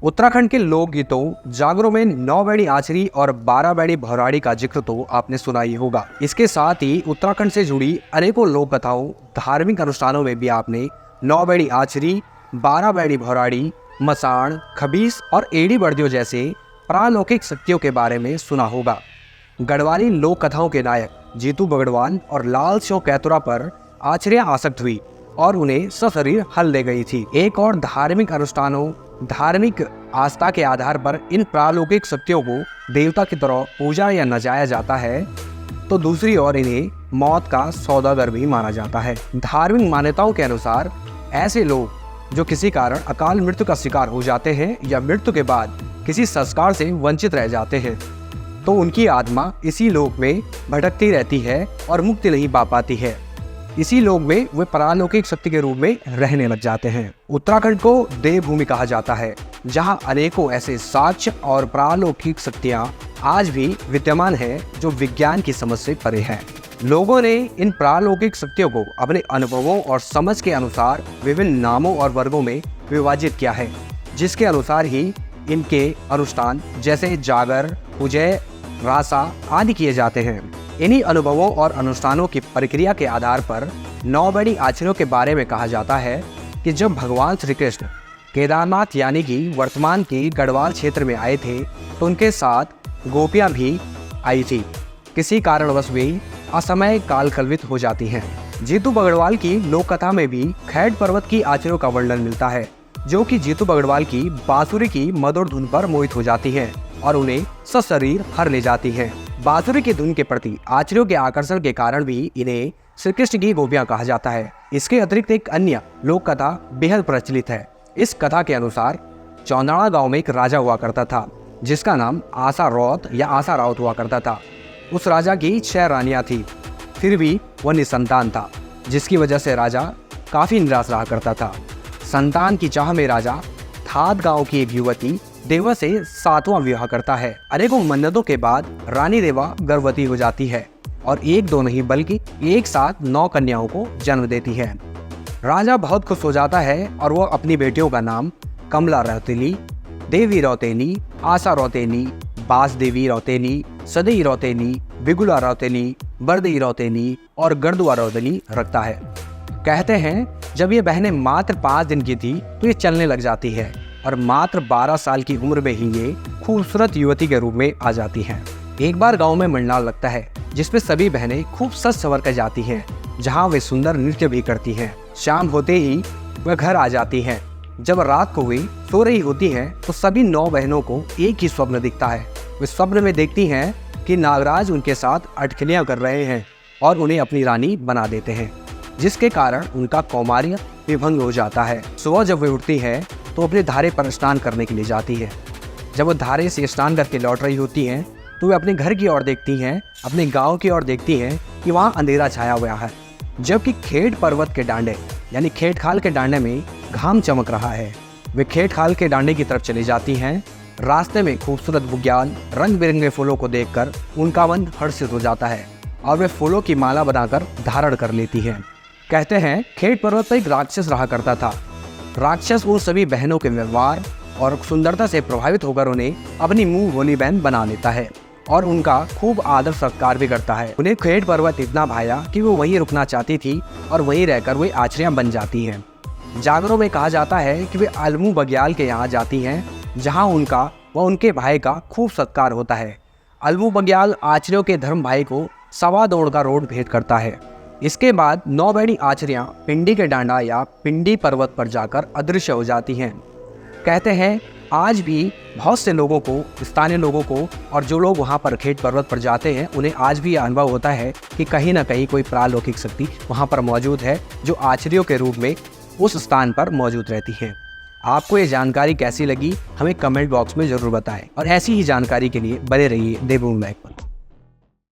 उत्तराखंड के लोकगीतों जागरों में 9 बैड़ी आचरी और 12 बैड़ी भौराड़ी का जिक्र तो आपने सुना ही होगा। इसके साथ ही उत्तराखंड से जुड़ी अनेकों लोक कथाओं, धार्मिक अनुष्ठानों में भी आपने 9 बैड़ी आचरी, 12 बैड़ी भौराड़ी, मसाण, खबीस और एड़ी बर्दियों जैसे प्रालौकिक शक्तियों के बारे में सुना होगा। गढ़वाली लोक कथाओं के नायक जीतू बगड़वाल और लाल सिंह कैथुरा पर आचरियां आसक्त हुई और उन्हें सशरीर हल ले गई थी। एक और धार्मिक अनुष्ठानों, धार्मिक आस्था के आधार पर इन प्रालौकिक शक्तियों को देवता की तरह पूजा या नचाया जाता है, तो दूसरी ओर इन्हें मौत का सौदागर भी माना जाता है। धार्मिक मान्यताओं के अनुसार ऐसे लोग जो किसी कारण अकाल मृत्यु का शिकार हो जाते हैं या मृत्यु के बाद किसी संस्कार से वंचित रह जाते हैं, तो उनकी आत्मा इसी लोक में भटकती रहती है और मुक्ति नहीं पा पाती है। इसी लोक में वे परालौकिक शक्ति के रूप में रहने लग जाते हैं। उत्तराखंड को देवभूमि कहा जाता है, जहां अनेकों ऐसे साक्ष्य और परालौकिक शक्तियां आज भी विद्यमान हैं जो विज्ञान की समझ से परे हैं। लोगों ने इन परालौकिक शक्तियों को अपने अनुभवों और समझ के अनुसार विभिन्न नामों और वर्गों में विभाजित किया है, जिसके अनुसार ही इनके अनुष्ठान जैसे जागर, पूजय, रासा आदि किए जाते हैं। इन्हीं अनुभवों और अनुष्ठानों की प्रक्रिया के आधार पर 9 बैड़ी आचरियों के बारे में कहा जाता है कि जब भगवान श्री कृष्ण केदारनाथ यानी कि वर्तमान की गढ़वाल क्षेत्र में आए थे, तो उनके साथ गोपियां भी आई थी। किसी कारणवश वे असमय कालकल्पित हो जाती हैं। जीतू बगड़वाल की लोक कथा में भी खैट पर्वत की आचरियों का वर्णन मिलता है, जो कि जीतू बगड़वाल की बांसुरी की मधुर धुन पर मोहित हो जाती हैं और उन्हें सशरीर हर ले जाती हैं। बांसुरी की धुन के प्रति आचरियों के आकर्षण के कारण भी इन्हें श्री कृष्ण की गोपियां कहा जाता है। इसके अतिरिक्त एक अन्य लोक कथा बेहद प्रचलित है। इस कथा के अनुसार चौंदाणा गांव में एक राजा हुआ करता था, जिसका नाम आशा रौत या आशा राउत हुआ करता था। उस राजा की 6 रानियां थी, फिर भी वह निसंतान था, जिसकी वजह से राजा काफी निराश रहा करता था। संतान की चाह में राजा थाद गांव की एक युवती देवा से 7वां विवाह करता है। अनेकों मन्नतों के बाद रानी देवा गर्भवती हो जाती है और एक दो नहीं बल्कि एक साथ 9 कन्याओं को जन्म देती है। राजा बहुत खुश हो जाता है और वह अपनी बेटियों का नाम कमला रौतेली, देवी रौतेली, आशा रौतेली, बास देवी रौतेली, सदई रौतेली, बिगुला रौतेली, बरदई रौतेली और गर्दुआ रौतेली रखता है। कहते हैं जब ये बहनें मात्र 5 दिन की थी तो ये चलने लग जाती है और मात्र 12 साल की उम्र में ही ये खूबसूरत युवती के रूप में आ जाती हैं। एक बार गांव में मंडलाल लगता है, जिसमें सभी बहनें खूब सज संवर कर जाती हैं, जहां वे सुंदर नृत्य भी करती हैं। शाम होते ही वह घर आ जाती हैं। जब रात को वे सो रही होती हैं तो सभी 9 बहनों को एक ही स्वप्न दिखता है। वे स्वप्न में देखती हैं कि नागराज उनके साथ अटकलियां कर रहे हैं और उन्हें अपनी रानी बना देते हैं, जिसके कारण उनका कौमार्य विभंग हो जाता है। सुबह जब वे उठती है तो अपने धारे पर स्नान करने के लिए जाती है। जब वो धारे से स्नान करके लौट रही होती हैं तो वे अपने घर की ओर देखती हैं, अपने गांव की ओर देखती हैं कि वहां अंधेरा छाया हुआ है, जबकि खेट पर्वत के डांडे यानी खेट खाल के डांडे में घाम चमक रहा है। वे खेट खाल के डांडे की तरफ चली जाती हैं। रास्ते में खूबसूरत बुग्याल, रंग बिरंगे फूलों को देखकर उनका मन हर्षित हो जाता है और वे फूलों की माला बनाकर धारण कर लेती हैं। कहते हैं खेट पर्वत पर एक राक्षस रहा करता था। राक्षस उन सभी बहनों के व्यवहार और सुंदरता से प्रभावित होकर उन्हें अपनी मुंह बोली बहन बना लेता है और उनका खूब आदर सत्कार भी करता है। उन्हें खेट पर्वत इतना भाया कि वो वहीं रुकना चाहती थी और वहीं रहकर वे आचरियां बन जाती हैं। जागरों में कहा जाता है कि वे अलमू बग्याल के यहाँ जाती हैं, जहाँ उनका व उनके भाई का खूब सत्कार होता है। अलमू बग्याल आचरियों के धर्म भाई को 1.25 दौड़ का रोड भेंट करता है। इसके बाद 9 बैड़ी आचरियां पिंडी के डांडा या पिंडी पर्वत पर जाकर अदृश्य हो जाती हैं। कहते हैं आज भी बहुत से लोगों को, स्थानीय लोगों को और जो लोग वहां पर खेट पर्वत पर जाते हैं, उन्हें आज भी यह अनुभव होता है कि कहीं ना कहीं कोई प्रालौकिक शक्ति वहां पर मौजूद है, जो आचरियों के रूप में उस स्थान पर मौजूद रहती है। आपको ये जानकारी कैसी लगी हमें कमेंट बॉक्स में जरूर बताएं और ऐसी ही जानकारी के लिए बने रहिए देवभूमि लाइव पर।